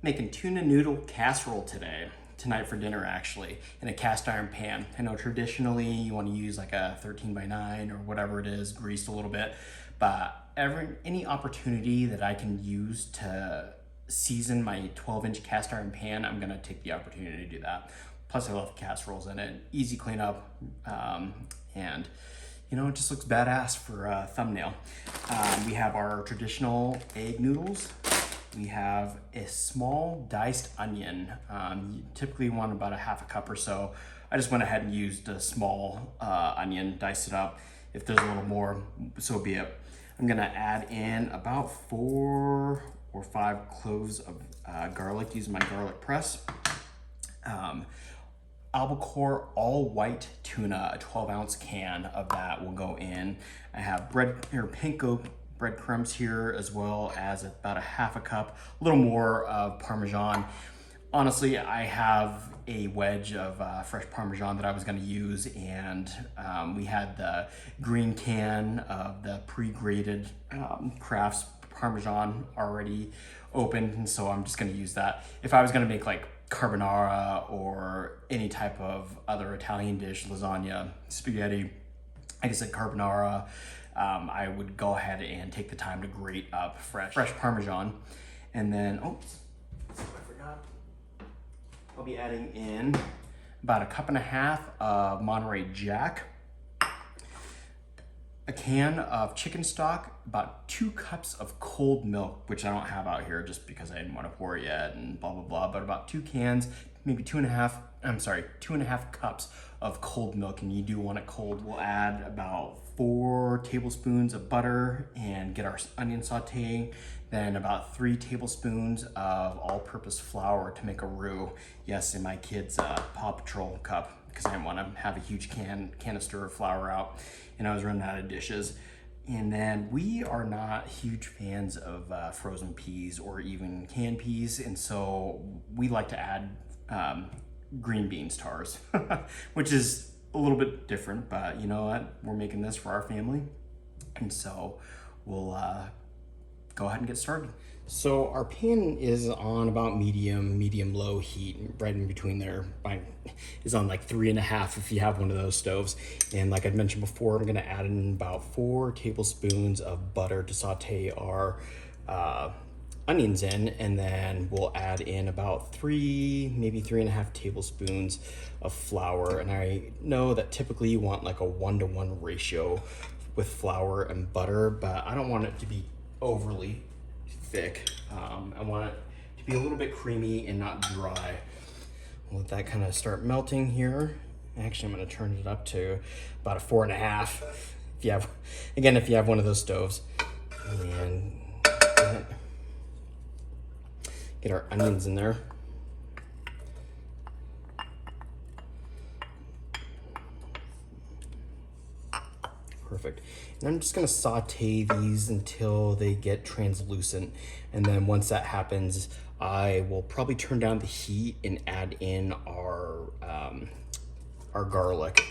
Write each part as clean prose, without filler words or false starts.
Making tuna noodle casserole tonight for dinner actually, in a cast iron pan. I know traditionally you want to use like a 13x9 or whatever it is, greased a little bit, but any opportunity that I can use to season my 12-inch cast iron pan, I'm gonna take the opportunity to do that. Plus I love casseroles in it, easy cleanup, and you know, it just looks badass for a thumbnail. We have our traditional egg noodles. We have a small diced onion. You typically want about a half a cup or so. I just went ahead and used a small onion, diced it up. If there's a little more, so be it. I'm gonna add in about 4 or 5 cloves of garlic using my garlic press. Albacore all white tuna, a 12-ounce can of that will go in. I have panko breadcrumbs here, as well as about a half a cup, a little more of Parmesan. Honestly, I have a wedge of fresh Parmesan that I was gonna use, and we had the green can of the pre-grated Kraft's Parmesan already opened, and so I'm just gonna use that. If I was gonna make like carbonara or any type of other Italian dish, lasagna, spaghetti, like I said, carbonara, I would go ahead and take the time to grate up fresh Parmesan. And then, oh, I forgot. I'll be adding in about 1.5 cups of Monterey Jack, a can of chicken stock, about 2 cups of cold milk, which I don't have out here just because I didn't want to pour it yet and blah, blah, blah, but about 2 cans, maybe 2.5 cups of cold milk, and you do want it cold. We'll add about 4 tablespoons of butter and get our onion sauteing, then about 3 tablespoons of all-purpose flour to make a roux. Yes, in my kid's Paw Patrol cup, because I didn't want to have a huge canister of flour out, and I was running out of dishes. And then we are not huge fans of frozen peas or even canned peas, and so we like to add green beans to ours, which is a little bit different, but you know what? We're making this for our family, and so we'll go ahead and get started. So our pan is on about medium low heat, right in between there. Mine is on like 3.5 if you have one of those stoves. And like I'd mentioned before, I'm gonna add in about 4 tablespoons of butter to saute our onions in, and then we'll add in about 3, maybe 3.5 tablespoons of flour. And I know that typically you want like a 1-to-1 ratio with flour and butter, but I don't want it to be overly thick. I want it to be a little bit creamy and not dry. We'll let that kind of start melting here. Actually, I'm going to turn it up to about a 4.5 if you have one of those stoves. And get our onions in there. Perfect. And I'm just gonna saute these until they get translucent. And then once that happens, I will probably turn down the heat and add in our garlic.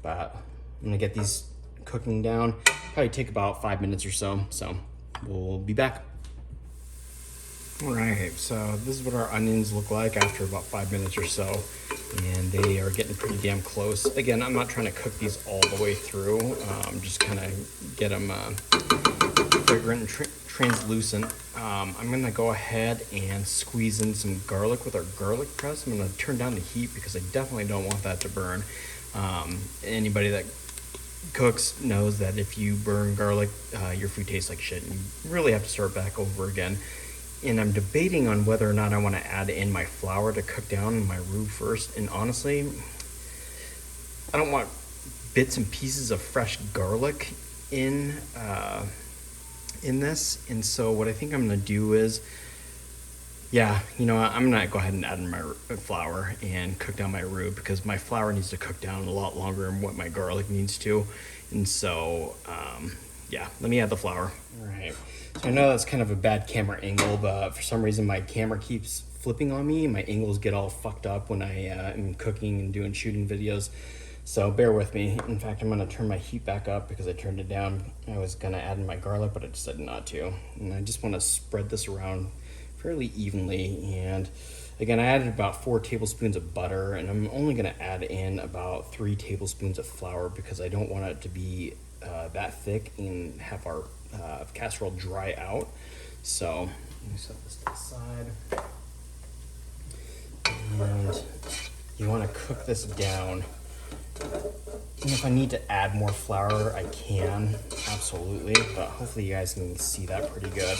But I'm gonna get these cooking down. Probably take about 5 minutes or so. So we'll be back. All right, so this is what our onions look like after about 5 minutes or so, and they are getting pretty damn close. Again, I'm not trying to cook these all the way through, just kind of get them fragrant and translucent. I'm gonna go ahead and squeeze in some garlic with our garlic press. I'm gonna turn down the heat because I definitely don't want that to burn. Anybody that cooks knows that if you burn garlic, your food tastes like shit, and you really have to start back over again. And I'm debating on whether or not I want to add in my flour to cook down my roux first. And honestly, I don't want bits and pieces of fresh garlic in this. And so what I think I'm going to do is, yeah, you know, I'm going to go ahead and add in my flour and cook down my roux, because my flour needs to cook down a lot longer than what my garlic needs to. And so, yeah, let me add the flour. All right. So I know that's kind of a bad camera angle, but for some reason my camera keeps flipping on me. My angles get all fucked up when I am cooking and shooting videos. So bear with me. In fact, I'm gonna turn my heat back up because I turned it down. I was gonna add in my garlic, but I decided not to. And I just wanna spread this around fairly evenly. And again, I added about 4 tablespoons of butter, and I'm only gonna add in about 3 tablespoons of flour because I don't want it to be that thick and have our casserole dry out. So let me set this to the side. And you wanna cook this down. And if I need to add more flour, I can, absolutely, but hopefully you guys can see that pretty good.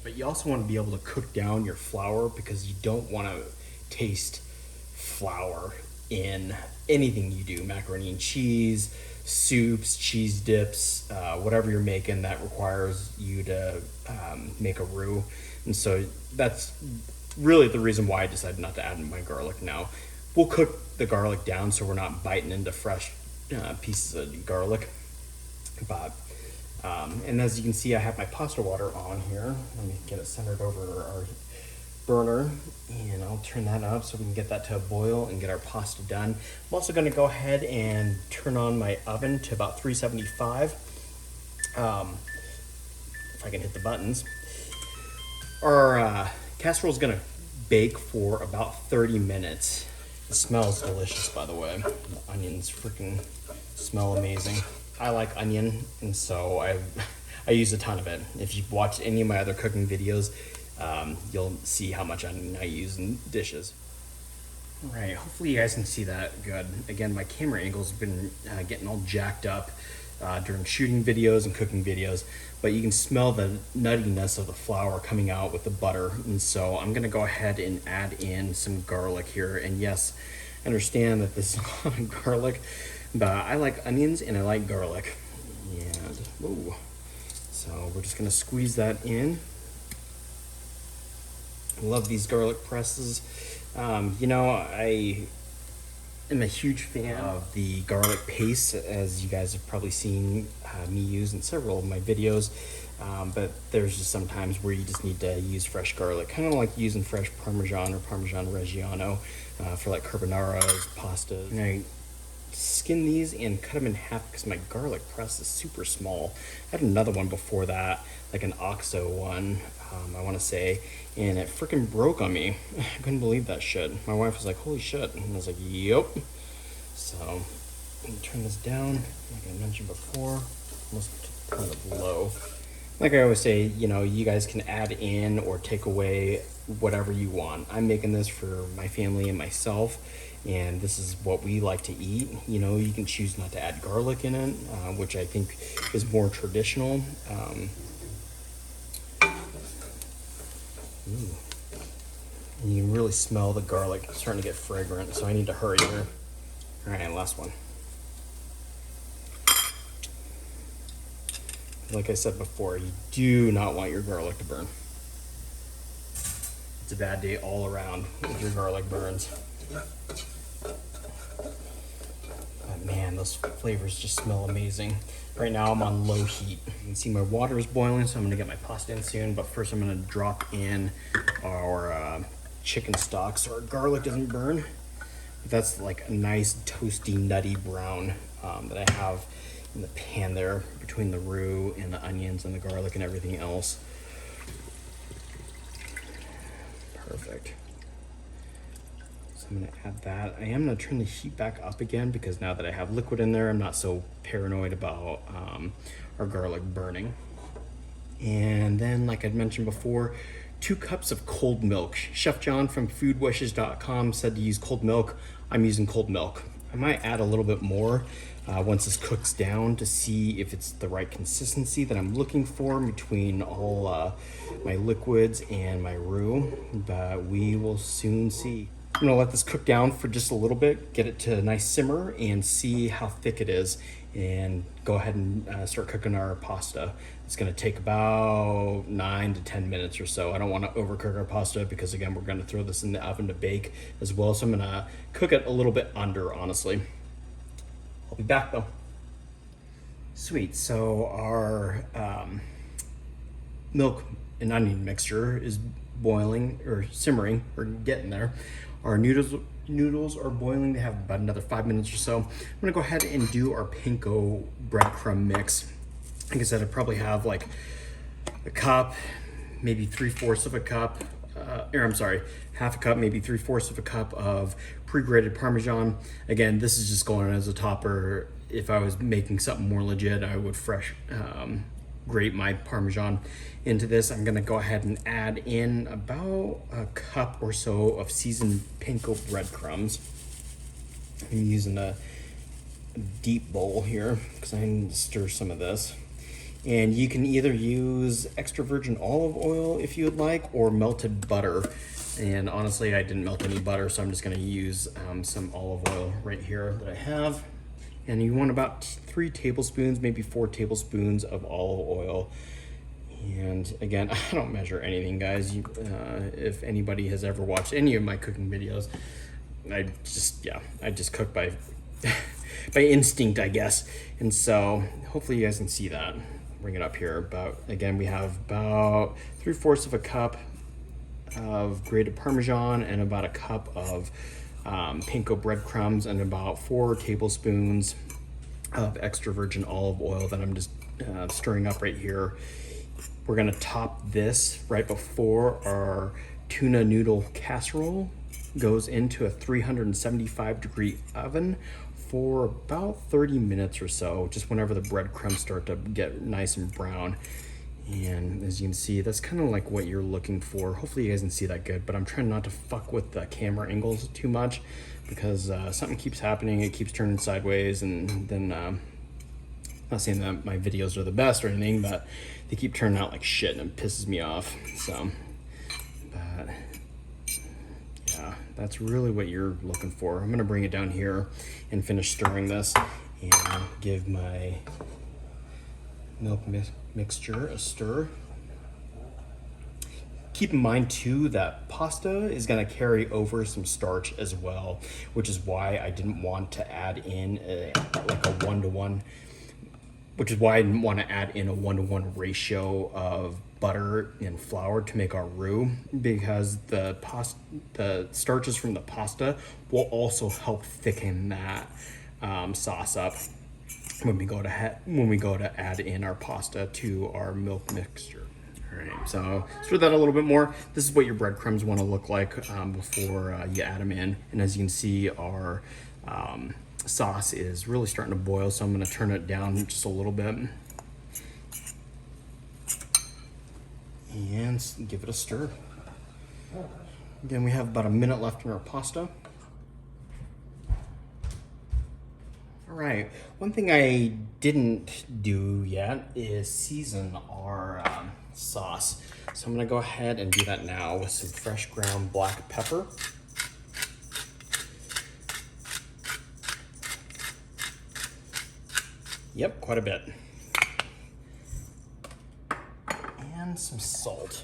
But you also want to be able to cook down your flour because you don't want to taste flour in anything you do, macaroni and cheese, soups, cheese dips, whatever you're making that requires you to make a roux. And so that's really the reason why I decided not to add my garlic now. We'll cook the garlic down so we're not biting into fresh pieces of garlic. But and as you can see, I have my pasta water on here. Let me get it centered over our burner, and I'll turn that up so we can get that to a boil and get our pasta done. I'm also going to go ahead and turn on my oven to about 375. If I can hit the buttons. Our casserole is going to bake for about 30 minutes. It smells delicious, by the way. The onions freaking smell amazing. I like onion, and so I use a ton of it. If you've watched any of my other cooking videos, you'll see how much onion I use in dishes. All right, hopefully you guys can see that good. Again, my camera angle's been getting all jacked up during shooting videos and cooking videos, but you can smell the nuttiness of the flour coming out with the butter. And so I'm gonna go ahead and add in some garlic here. And yes, I understand that this is a lot of garlic, but I like onions and I like garlic. And, ooh. So we're just gonna squeeze that in. I love these garlic presses. You know, I am a huge fan of the garlic paste, as you guys have probably seen me use in several of my videos. But there's just some times where you just need to use fresh garlic, kind of like using fresh Parmesan or Parmesan Reggiano for like carbonara's, pastas. And I skin these and cut them in half because my garlic press is super small. I had another one before that, like an OXO one, I want to say, and it freaking broke on me. I couldn't believe that shit. My wife was like, holy shit. And I was like, yep. So I'm gonna turn this down, like I mentioned before, almost kind of low. Like I always say, you know, you guys can add in or take away whatever you want. I'm making this for my family and myself, and this is what we like to eat. You know, you can choose not to add garlic in it, which I think is more traditional. And you can really smell the garlic starting to get fragrant, so I need to hurry here. All right, last one. Like I said before, you do not want your garlic to burn. It's a bad day all around if your garlic burns. But man, those flavors just smell amazing. Right now I'm on low heat. You can see my water is boiling, so I'm gonna get my pasta in soon, but first I'm gonna drop in our chicken stock so our garlic doesn't burn. That's like a nice toasty, nutty brown that I have in the pan there between the roux and the onions and the garlic and everything else. Perfect. So I'm gonna add that. I am gonna turn the heat back up again because now that I have liquid in there, I'm not so paranoid about our garlic burning. And then, like I'd mentioned before, 2 cups of cold milk. Chef John from foodwishes.com said to use cold milk. I'm using cold milk. I might add a little bit more once this cooks down to see if it's the right consistency that I'm looking for between all my liquids and my roux, but we will soon see. I'm gonna let this cook down for just a little bit, get it to a nice simmer and see how thick it is, and go ahead and start cooking our pasta. It's gonna take about 9 to 10 minutes or so. I don't wanna overcook our pasta because again, we're gonna throw this in the oven to bake as well. So I'm gonna cook it a little bit under, honestly. I'll be back though. Sweet, so our milk and onion mixture is boiling or simmering, or getting there. Our noodles are boiling. They have about another 5 minutes or so. I'm gonna go ahead and do our panko breadcrumb mix. Like I said, I probably have like a cup, maybe 3/4 of a cup half a cup, maybe 3/4 of a cup of pre-grated Parmesan. Again, this is just going as a topper. If I was making something more legit, I would fresh grate my Parmesan into this. I'm gonna go ahead and add in about a cup or so of seasoned panko breadcrumbs. I'm using a deep bowl here because I need to stir some of this. And you can either use extra virgin olive oil if you would like, or melted butter. And honestly, I didn't melt any butter, so I'm just gonna use some olive oil right here that I have. And you want about 3 tablespoons, maybe 4 tablespoons of olive oil. And again, I don't measure anything, guys. If anybody has ever watched any of my cooking videos, I just cook by by instinct, I guess. And so hopefully you guys can see that. Bring it up here. But again, we have about 3/4 of a cup of grated Parmesan and about a cup of panko breadcrumbs and about 4 tablespoons of extra virgin olive oil that I'm just stirring up right here. We're gonna top this right before our tuna noodle casserole goes into a 375-degree oven for about 30 minutes or so, just whenever the breadcrumbs start to get nice and brown. And as you can see, that's kind of like what you're looking for. Hopefully you guys can see that good, but I'm trying not to fuck with the camera angles too much because something keeps happening. It keeps turning sideways, and then I'm not saying that my videos are the best or anything, but they keep turning out like shit and it pisses me off. So, but yeah, that's really what you're looking for. I'm gonna bring it down here and finish stirring this and give my milk mixture a stir. Keep in mind too that pasta is gonna carry over some starch as well, which is why I didn't want to add in like a 1-to-1, which is why I didn't want to add in a 1-to-1 ratio of butter and flour to make our roux, because the starches from the pasta will also help thicken that sauce up when we go to add in our pasta to our milk mixture. All right, so stir that a little bit more. This is what your breadcrumbs want to look like before you add them in. And as you can see, our sauce is really starting to boil, so I'm going to turn it down just a little bit and give it a stir. Again, we have about a minute left in our pasta. All right, one thing I didn't do yet is season our sauce. So I'm gonna go ahead and do that now with some fresh ground black pepper. Yep, quite a bit. And some salt.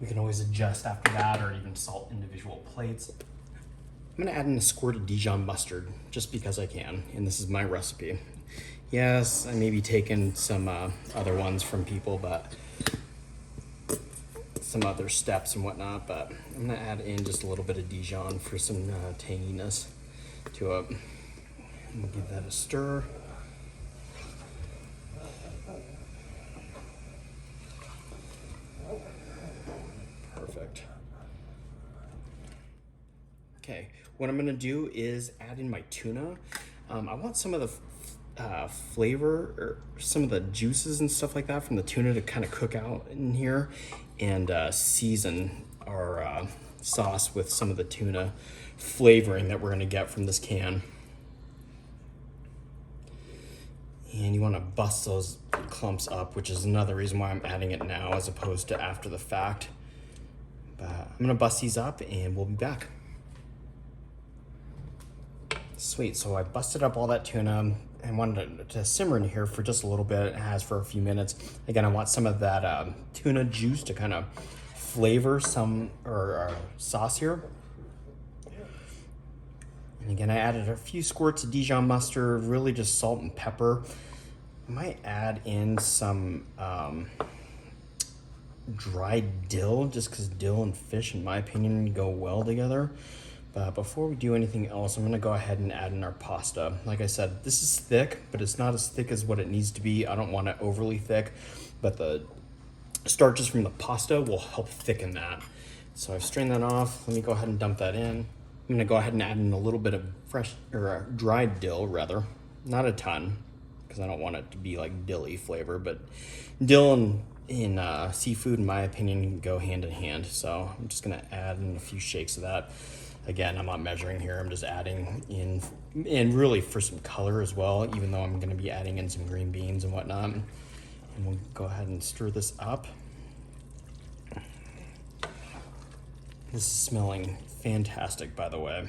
We can always adjust after that, or even salt individual plates. I'm gonna add in a squirt of Dijon mustard, just because I can, and this is my recipe. Yes, I may be taking some other ones from people, but some other steps and whatnot, but I'm gonna add in just a little bit of Dijon for some tanginess to it. And give that a stir. Perfect. Okay, what I'm gonna do is add in my tuna. I want some of the flavor, or some of the juices and stuff like that from the tuna to kind of cook out in here, and season our sauce with some of the tuna flavoring that we're gonna get from this can. And you wanna bust those clumps up, which is another reason why I'm adding it now as opposed to after the fact. But I'm gonna bust these up and we'll be back. Sweet, so I busted up all that tuna and wanted it to simmer in here for just a little bit. It has for a few minutes. Again, I want some of that tuna juice to kind of flavor some our sauce here. And again, I added a few squirts of Dijon mustard, really just salt and pepper. I might add in some dried dill, just because dill and fish, in my opinion, go well together. But before we do anything else, I'm gonna go ahead and add in our pasta. Like I said, this is thick, but it's not as thick as what it needs to be. I don't want it overly thick, but the starches from the pasta will help thicken that. So I've strained that off. Let me go ahead and dump that in. I'm gonna go ahead and add in a little bit of fresh, or dried dill rather. Not a ton, because I don't want it to be like dilly flavor, but dill in seafood, in my opinion, go hand in hand. So I'm just gonna add in a few shakes of that. Again, I'm not measuring here, I'm just adding in, and really for some color as well, even though I'm gonna be adding in some green beans and whatnot. And we'll go ahead and stir this up. This is smelling fantastic, by the way.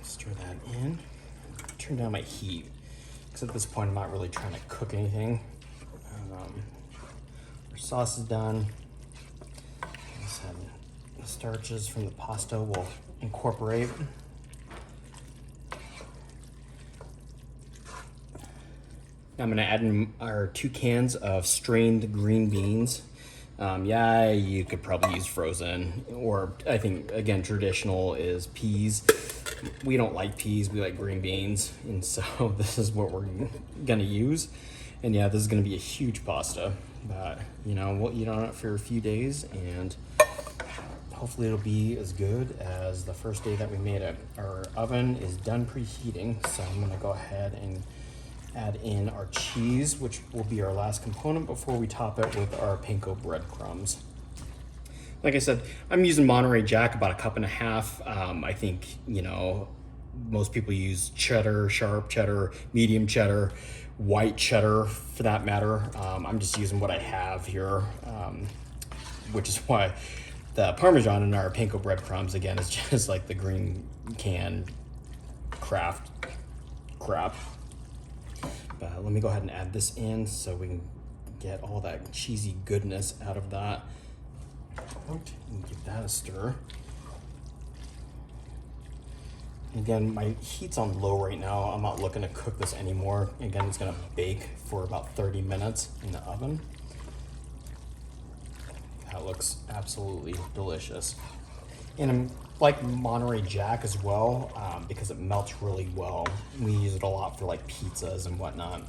Stir that in. Turn down my heat, because at this point I'm not really trying to cook anything. Our sauce is done. The starches from the pasta will incorporate. I'm gonna add in our 2 cans of strained green beans. Yeah, you could probably use frozen, or I think, again, traditional is peas. We don't like peas, we like green beans, and so this is what we're gonna use. And yeah, this is gonna be a huge pasta, but you know, we'll eat on it for a few days, and hopefully it'll be as good as the first day that we made it. Our oven is done preheating, so I'm gonna go ahead and add in our cheese, which will be our last component before we top it with our panko breadcrumbs. Like I said, I'm using Monterey Jack, about 1.5 cups. I think, you know, most people use cheddar, sharp cheddar, medium cheddar, white cheddar for that matter. I'm just using what I have here, which is why the Parmesan in our panko breadcrumbs, again, is just like the green can Kraft crap. But let me go ahead and add this in so we can get all that cheesy goodness out of that. And give that a stir. Again, my heat's on low right now. I'm not looking to cook this anymore. Again, it's gonna bake for about 30 minutes in the oven. That looks absolutely delicious. And I'm like Monterey Jack as well, because it melts really well. We use it a lot for like pizzas and whatnot.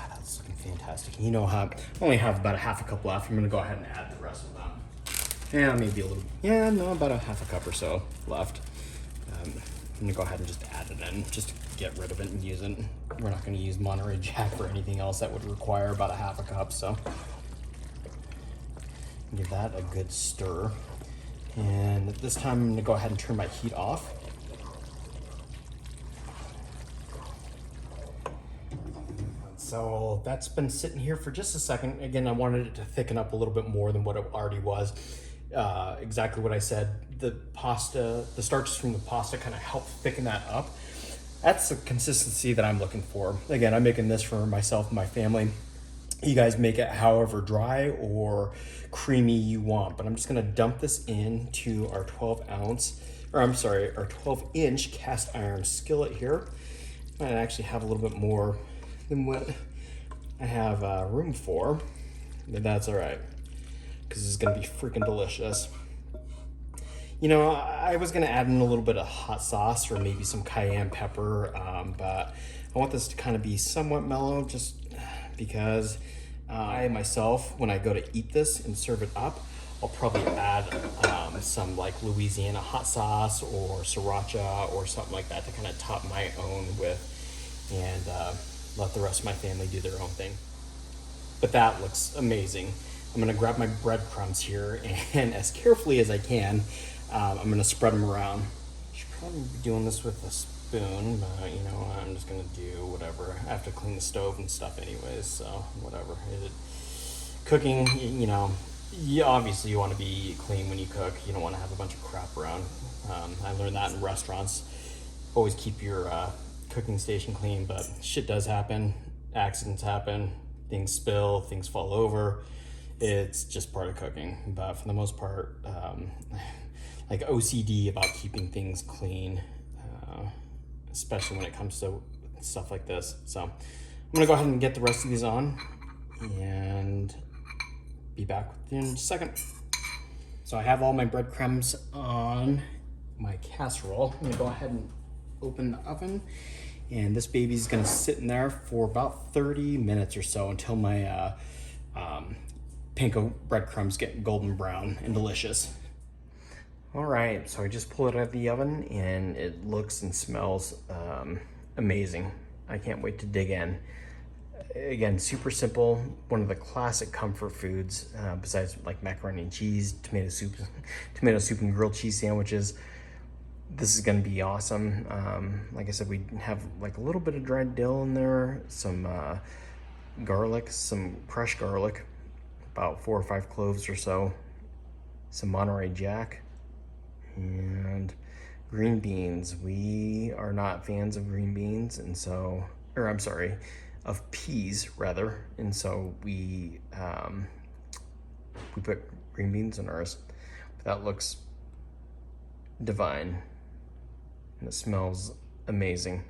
That's looking fantastic. You know how I only have about 1/2 cup left. I'm gonna go ahead and add the rest of them. Yeah, maybe a little, yeah, no, about 1/2 cup or so left. I'm gonna go ahead and just add it in, just to get rid of it and use it. We're not gonna use Monterey Jack for anything else that would require about 1/2 cup, so. Give that a good stir. And this time I'm gonna go ahead and turn my heat off. So that's been sitting here for just a second. Again, I wanted it to thicken up a little bit more than what it already was. Exactly what I said. The pasta, the starches from the pasta kind of help thicken that up. That's the consistency that I'm looking for. Again, I'm making this for myself and my family. You guys make it however dry or creamy you want, but I'm just gonna dump this into our 12-inch cast iron skillet here. I actually have a little bit more than what I have room for, but that's all right, because it's gonna be freaking delicious. You know, I was gonna add in a little bit of hot sauce or maybe some cayenne pepper, but I want this to kind of be somewhat mellow, just because I myself, when I go to eat this and serve it up, I'll probably add some like Louisiana hot sauce or sriracha or something like that to kind of top my own with, and let the rest of my family do their own thing. But that looks amazing. I'm gonna grab my breadcrumbs here, and as carefully as I can, I'm gonna spread them around. I should probably be doing this with a spoon, but you know, I'm just gonna do whatever. I have to clean the stove and stuff anyways, so whatever. Cooking, you know, obviously you want to be clean when you cook. You don't want to have a bunch of crap around. I learned that in restaurants. Always keep your cooking station clean, but shit does happen. Accidents happen. Things spill. Things fall over. It's just part of cooking. But for the most part, like OCD about keeping things clean, especially when it comes to stuff like this. So I'm gonna go ahead and get the rest of these on, and be back with you in a second. So I have all my breadcrumbs on my casserole. I'm gonna go ahead and open the oven, and this baby's gonna sit in there for about 30 minutes or so until my panko breadcrumbs get golden brown and delicious. All right, so I just pulled it out of the oven and it looks and smells amazing. I can't wait to dig in. Again, super simple, one of the classic comfort foods, besides like macaroni and cheese, tomato soup and grilled cheese sandwiches. This is gonna be awesome. Like I said, we have like a little bit of dried dill in there, some garlic, some crushed garlic, about 4 or 5 cloves or so, some Monterey Jack, and green beans. We are not fans of green beans, and so, or I'm sorry, of peas rather, and so we put green beans in ours. That looks divine, and it smells amazing.